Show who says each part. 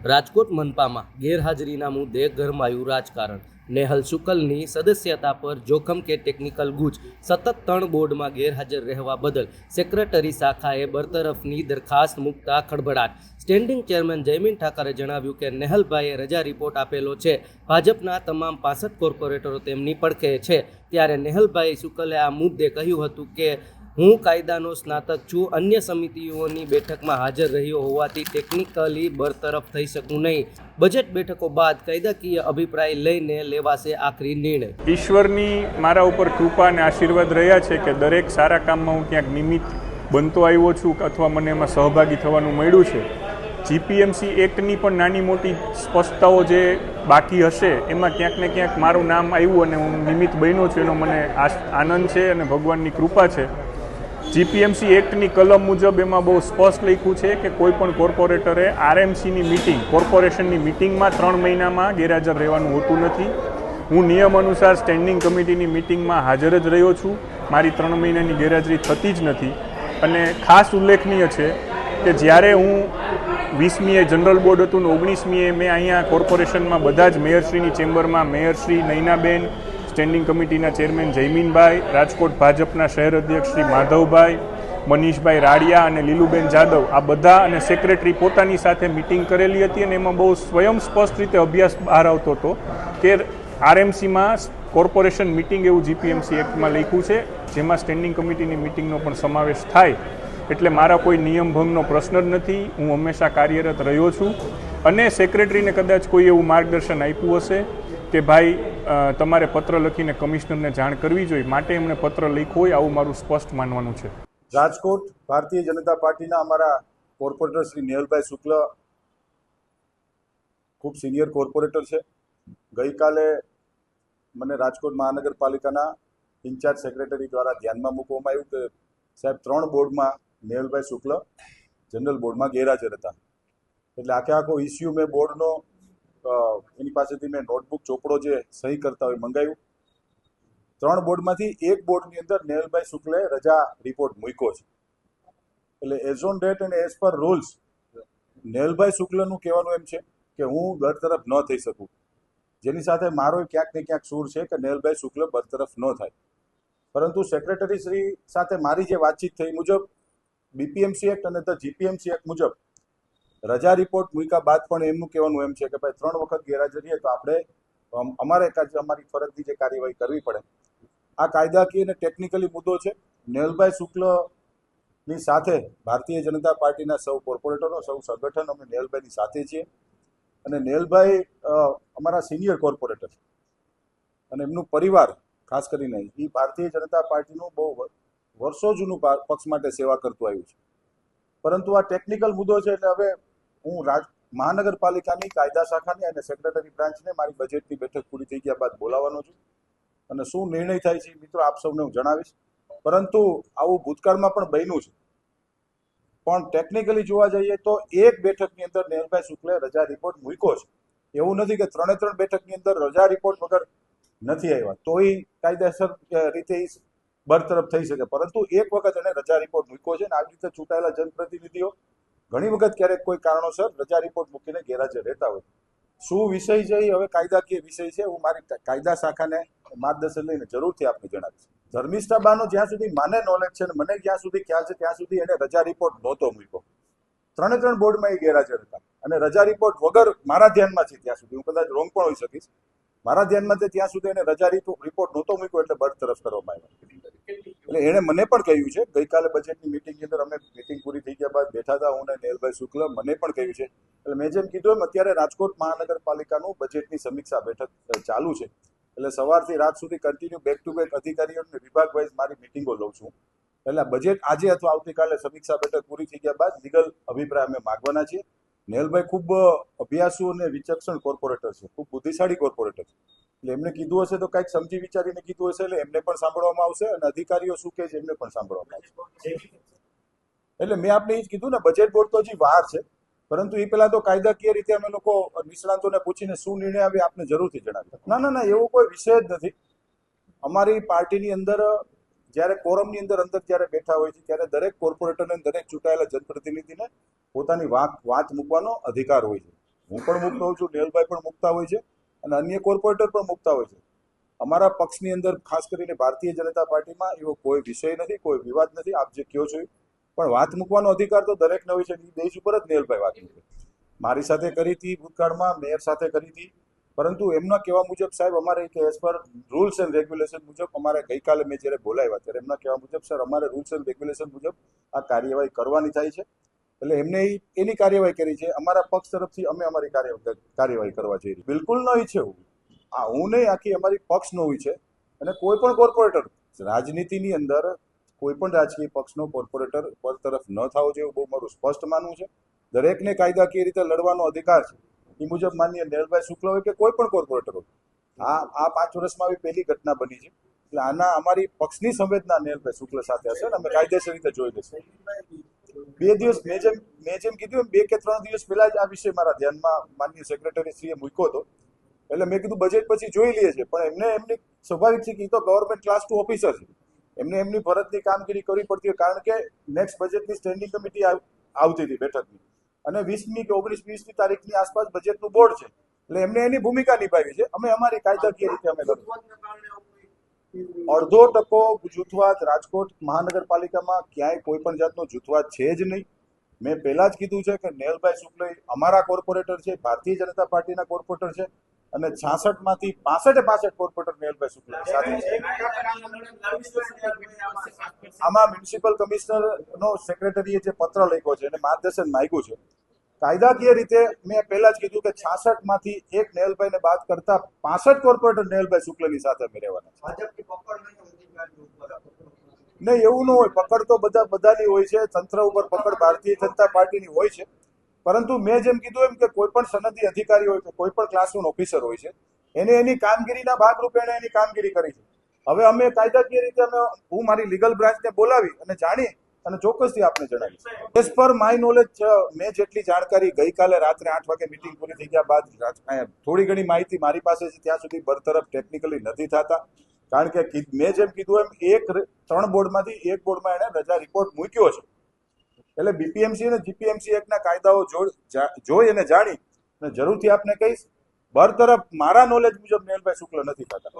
Speaker 1: રાજકોટ મનપામાં ગેરહાજરીના મુદ્દે ગરમાયું રાજકારણ। નેહલ શુકલની સદસ્યતા પર જોખમ કે ટેકનિકલ ગૂંચ। સતત 3 બોર્ડમાં ગેરહાજર રહેવા બદલ સેક્રેટરી શાખાએ બરતરફની દરખાસ્ત મૂકતા ખળભળાટ। સ્ટેન્ડિંગ ચેરમેન જયમીન ઠાકરે જણાવ્યું કે નેહલભાઈએ રજા રિપોર્ટ આપેલો છે। ભાજપના તમામ 65 કોર્પોરેટરો તેમની પડખે છે। ત્યારે નેહલભાઈ શુકલે આ મુદ્દે કહ્યું હતું કે હું કાયદાનો સ્નાતક છું, અન્ય સમિતિઓની બેઠકમાં હાજર રહ્યો હોવાથી ટેકનિકલી બરતરફ થઈ શકું નહીં। બજેટ બેઠકો બાદ કાયદાકીય અભિપ્રાય લઈને લેવાશે આખરી નિર્ણય।
Speaker 2: ઈશ્વરની મારા ઉપર કૃપા અને આશીર્વાદ રહ્યા છે કે દરેક સારા કામમાં હું ક્યાંક નિમિત્ત બનતો આવ્યો છું અથવા મને એમાં સહભાગી થવાનું મળ્યું છે। જીપીએમસી એક્ટની પણ નાની મોટી સ્પષ્ટતાઓ જે બાકી હશે એમાં ક્યાંક ને ક્યાંક મારું નામ આવ્યું અને હું નિમિત્ત બન્યો છું, એનો મને આનંદ છે અને ભગવાનની કૃપા છે। જીપીએમસી એક્ટની કલમ મુજબ એમાં બહુ સ્પષ્ટ લખ્યું છે કે કોઈ પણ કોર્પોરેટરે આરએમસીની મિટિંગ, કોર્પોરેશનની મિટિંગમાં 3 મહિનામાં ગેરહાજર રહેવાનું હોતું નથી। હું નિયમ અનુસાર સ્ટેન્ડિંગ કમિટીની મિટિંગમાં હાજર જ રહ્યો છું, મારી 3 મહિનાની ગેરહાજરી થતી જ નથી। અને ખાસ ઉલ્લેખનીય છે કે જ્યારે હું 20મીએ જનરલ બોર્ડ હતું ને 19મીએ મેં અહીંયા કોર્પોરેશનમાં બધા જ મેયરશ્રીની ચેમ્બરમાં મેયરશ્રી નૈનાબેન, સ્ટેન્ડિંગ કમિટીના ચેરમેન જયમીનભાઈ, રાજકોટ ભાજપના શહેર અધ્યક્ષ શ્રી માધવભાઈ, મનીષભાઈ રાડિયા અને લીલુબેન જાદવ, આ બધા અને સેક્રેટરી પોતાની સાથે મિટિંગ કરેલી હતી અને એમાં બહુ સ્વયં સ્પષ્ટ રીતે અભ્યાસ બહાર આવતો હતો કે આરએમસીમાં કોર્પોરેશન મિટિંગ એવું જીપીએમસી એક્ટમાં લખ્યું છે, જેમાં સ્ટેન્ડિંગ કમિટીની મિટિંગનો પણ સમાવેશ થાય। એટલે મારા કોઈ નિયમ ભંગનો પ્રશ્ન જ નથી, હું હંમેશા કાર્યરત રહ્યો છું। અને સેક્રેટરીને કદાચ કોઈ એવું માર્ગદર્શન આપ્યું હશે કે ભાઈ તમારે પત્ર લખીને કમિશનરને જાણ કરવી જોઈએ, માટે એમણે પત્ર લખ્યો હોય આવું મારું સ્પષ્ટ માનવાનું છે।
Speaker 3: રાજકોટ ભારતીય જનતા પાર્ટીના અમારા કોર્પોરેટર શ્રી નેહલભાઈ શુક્લ ખૂબ સિનિયર કોર્પોરેટર છે। ગઈકાલે મને રાજકોટ મહાનગરપાલિકાના ઇન્ચાર્જ સેક્રેટરી દ્વારા ધ્યાનમાં મૂકવામાં આવ્યું કે સાહેબ 3 બોર્ડમાં નેહલભાઈ શુક્લ જનરલ બોર્ડમાં ગેરહાજર હતા। એટલે આખો ઇસ્યુ મેં બોર્ડનો એની પાસેથી મેં નોટબુક ચોપડો જે સહી કરતા હોય મંગાવ્યું। 3 બોર્ડમાંથી 1 બોર્ડની અંદર નેહલભાઈ શુક્લે રજા રિપોર્ટ મૂક્યો છે। એટલે એઝ ઓન ડેટ અને એઝ પર રૂલ્સ નેહલભાઈ શુક્લનું કહેવાનું એમ છે કે હું બરતરફ ન થઈ શકું, જેની સાથે મારો ક્યાંક ને ક્યાંક સૂર છે કે નેહલભાઈ શુક્લ બરતરફ ન થાય। પરંતુ સેક્રેટરી શ્રી સાથે મારી જે વાતચીત થઈ મુજબ બીપીએમસી એક્ટ અને ધ જીપીએમસી એક્ટ મુજબ રજા રિપોર્ટ મૂક્યા બાદ પણ એમનું કહેવાનું એમ છે કે ભાઈ 3 વખત ગેરહાજર રહીએ તો આપણે અમારી ફરજની જે કાર્યવાહી કરવી પડે। આ કાયદાકીય અને ટેકનિકલી મુદ્દો છે। નેહલભાઈ શુક્લની સાથે ભારતીય જનતા પાર્ટીના સૌ કોર્પોરેટરો, સૌ સંગઠન અમે નેહલભાઈની સાથે છીએ। અને નેહલભાઈ અમારા સિનિયર કોર્પોરેટર અને એમનું પરિવાર ખાસ કરીને એ ભારતીય જનતા પાર્ટીનું બહુ વર્ષો જૂનું પક્ષ માટે સેવા કરતું આવ્યું છે। પરંતુ આ ટેકનિકલ મુદ્દો છે એટલે હવે હું મહાનગરપાલિકાની કાયદા શાખાની અને સેક્રેટરી બ્રાન્ચને મારી બજેટની બેઠક પૂરી થઈ ગયા બાદ બોલાવવાનો છું અને શું નિર્ણય થાય છે મિત્રો આપ સૌને હું જણાવીશ। પરંતુ આવું ભૂતકાળમાં પણ બન્યું છે, પણ ટેકનિકલી જોવા જઈએ તો એક બેઠકની અંદર નેહલભાઈ શુક્લે રજા રિપોર્ટ મૂક્યો છે। એવું નથી કે 3 બેઠકની અંદર રજા રિપોર્ટ વગર નથી આવ્યા તોય કાયદેસર રીતે બરતરફ થઈ શકે, પરંતુ એક વખત એને રજા રિપોર્ટ મૂક્યો છે અને આવી રીતે ચૂંટાયેલા જનપ્રતિનિધિઓ ઘણી વખત ક્યારેક કોઈ કારણોસર રજા રિપોર્ટ મૂકીને ગેરહાજર રહેતા હોય। શું વિષય છે એ હવે કાયદાકીય વિષય છે, હું મારી કાયદા શાખાને માર્ગદર્શન લઈને જરૂરથી આપને જણાવીશ। ધર્મિષ્ઠા બાનો જ્યાં સુધી મને નોલેજ છે અને મને જ્યાં સુધી ખ્યાલ છે ત્યાં સુધી એને રજા રિપોર્ટ નહોતો મૂક્યો। 3 બોર્ડમાં એ ગેરહાજર હતા અને રજા રિપોર્ટ વગર મારા ધ્યાનમાં છે ત્યાં સુધી, હું કદાચ રોંગ પણ હોઈ શકીશ, મારા ધ્યાનમાં છે ત્યાં સુધી એને રજા રિપોર્ટ નહોતો મૂક્યો એટલે બરતરફ કરવામાં આવ્યા। એટલે એણે મને પણ કહ્યું છે, ગઈકાલે બજેટની મિટિંગની અંદર અમે મિટિંગ પૂરી થઈ ગયા બાદ બેઠા હતા હું અને નેહલભાઈ શુક્લ, મને પણ કહ્યું છે। એટલે મેં જેમ કીધું એમ અત્યારે રાજકોટ મહાનગરપાલિકાનું બજેટની સમીક્ષા બેઠક ચાલુ છે। એટલે સવારથી રાત સુધી કન્ટિન્યુ બેક ટુ બેક અધિકારીઓ અને વિભાગ વાઇઝ મારી મિટિંગો લઉં છું। એટલે બજેટ આજે અથવા આવતીકાલે સમીક્ષા બેઠક પૂરી થઈ ગયા બાદ લીગલ અભિપ્રાય અમે માગવાના છીએ। નેહલભાઈ ખૂબ અભ્યાસુ અને વિચક્ષણ કોર્પોરેટર છે, ખૂબ બુદ્ધિશાળી કોર્પોરેટર છે। એટલે એમને કીધું હશે તો કંઈક સમજી વિચારીને કીધું હશે, એટલે એમને પણ સાંભળવામાં આવશે અને અધિકારીઓ શું કહે છે એમને પણ સાંભળવામાં આવશે। એટલે મેં આપને એ જ કીધું ને, બજેટ બોર્ડ તો હજી વાર છે, પરંતુ એ પહેલા તો કાયદાકીય રીતે અમે લોકો નિષ્ણાંતોને પૂછીને શું નિર્ણય આવે આપને જરૂરથી જણાવીએ। ના એવો કોઈ વિષય જ નથી। અમારી પાર્ટીની અંદર જ્યારે કોરમની અંદર જ્યારે બેઠા હોય છે ત્યારે દરેક કોર્પોરેટરને દરેક ચૂંટાયેલા જનપ્રતિનિધિને પોતાની વાત મૂકવાનો અધિકાર હોય છે। હું પણ મુક્ત હોઉં છું, નેહલભાઈ પણ મુકતા હોય છે અને અન્ય કોર્પોરેટર પણ મુકતા હોય છે. અમારા પક્ષની અંદર ખાસ કરીને ભારતીય જનતા પાર્ટીમાં એવો કોઈ વિષય નથી, કોઈ વિવાદ નથી. આપ જે કહો છો પણ વાત મૂકવાનો અધિકાર તો દરેકને હોય છે. એ દેશ ઉપર જ નેહલભાઈ વાત મૂકે. મારી સાથે કરી હતી ભૂતકાળમાં, મેયર સાથે કરી હતી, પરંતુ એમના કહેવા મુજબ સાહેબ અમારે કે as per rules and regulation મુજબ અમારે ગઈકાલે મેં જ્યારે બોલાવ્યા ત્યારે એમના કહેવા મુજબ સર અમારે રૂલ્સ એન્ડ રેગ્યુલેશન મુજબ આ કાર્યવાહી કરવાની થાય છે. એટલે એમને એની કાર્યવાહી કરી છે. અમારા પક્ષ તરફથી અમે અમારી કાર્યવાહી કરવા જઈ રહી. બિલકુલ ન ઈચ્છે હું નહીં, આખી અમારી પક્ષ ન હોય છે. અને કોઈ પણ કોર્પોરેટર રાજનીતિની અંદર કોઈ પણ રાજકીય પક્ષનો કોર્પોરેટર પર તરફ ન થવો જોઈએ, બહુ મારું સ્પષ્ટ માનવું છે. દરેકને કાયદાકીય રીતે લડવાનો અધિકાર છે. એ મુજબ માનીય નેહલભાઈ શુક્લ હોય કે કોઈ પણ કોર્પોરેટર હોય. આ 5 વર્ષમાં આવી પહેલી ઘટના બની છે. એટલે આના અમારી પક્ષની સંવેદના નેહલભાઈ શુક્લ સાથે હશે અને અમે કાયદેસર રીતે જોઈ લઈશું. 2 દિવસ મેં જેમ કીધું 2 કે 3 દિવસ પહેલા જ આ વિષય મારા ધ્યાનમાં માનનીય સેક્રેટરીશ્રીએ મૂક્યો હતો. એટલે મેં કીધું બજેટ પછી જોઈ લઈએ છીએ, પણ એમની સ્વાભાવિક છે કે એ તો ગવર્મેન્ટ ક્લાસ 2 ઓફિસર છે. એમને એમની ફરજની કામગીરી કરવી પડતી હોય, કારણ કે નેક્સ્ટ બજેટની સ્ટેન્ડિંગ કમિટી આવતી હતી બેઠકની, અને 20મી કે 19-20મી તારીખની આસપાસ બજેટનું બોર્ડ છે. એટલે એમને એની ભૂમિકા નિભાવી છે. અમે અમારી કાયદાકીય રીતે અમે લડશું. 0.5% જૂથવાદ રાજકોટ મહાનગરપાલિકામાં ક્યાંય કોઈ પણ જાતનો જૂથવાદ છે જ નહીં. મેં પહેલા જ કીધું છે કે નેહલભાઈ શુક્લ અમારા કોર્પોરેટર છે, ભારતીય જનતા પાર્ટીના કોર્પોરેટર છે, અને 66માંથી 65 કોર્પોરેટર નેહલભાઈ શુક્લ સાથે છે. આમાં મ્યુનિસિપલ કમિશનરનો સેક્રેટરીએ જે પત્ર લખ્યો છે અને માર્ગદર્શન માંગ્યું છે, કાયદાકીય રીતે મેં પહેલા જ કીધું કે 66માંથી એક નેહલભાઈને બાદ કરતા 65 કોર્પોરેટર નેહલભાઈ શુક્લની સાથે અમે રહેવાના છે. નહીં, એવું ન હોય. પકડ તો બધાની હોય છે. તંત્ર ઉપર પકડ ભારતીય જનતા પાર્ટીની હોય છે. પરંતુ મેં જેમ કીધું એમ કે કોઈ પણ સનદી અધિકારી હોય કે કોઈ પણ ક્લાસ 1 ઓફિસર હોય છે, એને એની કામગીરીના ભાગરૂપે એને એની કામગીરી કરી છે. હવે અમે કાયદાકીય રીતે હું મારી લીગલ બ્રાન્ચને બોલાવી અને જાણી અને ચોક્કસથી આપને જણાવીશ. એઝ પર માય નોલેજ મેં જેટલી જાણકારી ગઈકાલે રાત્રે 8 વાગે મિટિંગ પૂરી થઈ ગયા બાદ થોડી ઘણી માહિતી મારી પાસે છે, ત્યાં સુધી બરતરફ ટેકનિકલી નથી થતા. કારણ કે મેં જેમ કીધું એમ 3 બોર્ડમાંથી 1 બોર્ડમાં એણે રજા રિપોર્ટ મૂક્યો છે. એટલે બીપીએમસી અને જીપીએમસી એક્ટના કાયદાઓ જોઈ અને જાણી અને જરૂરથી આપને કહીશ. બરતરફ મારા નોલેજ મુજબ નેહલભાઈ શુક્લ નથી થતા.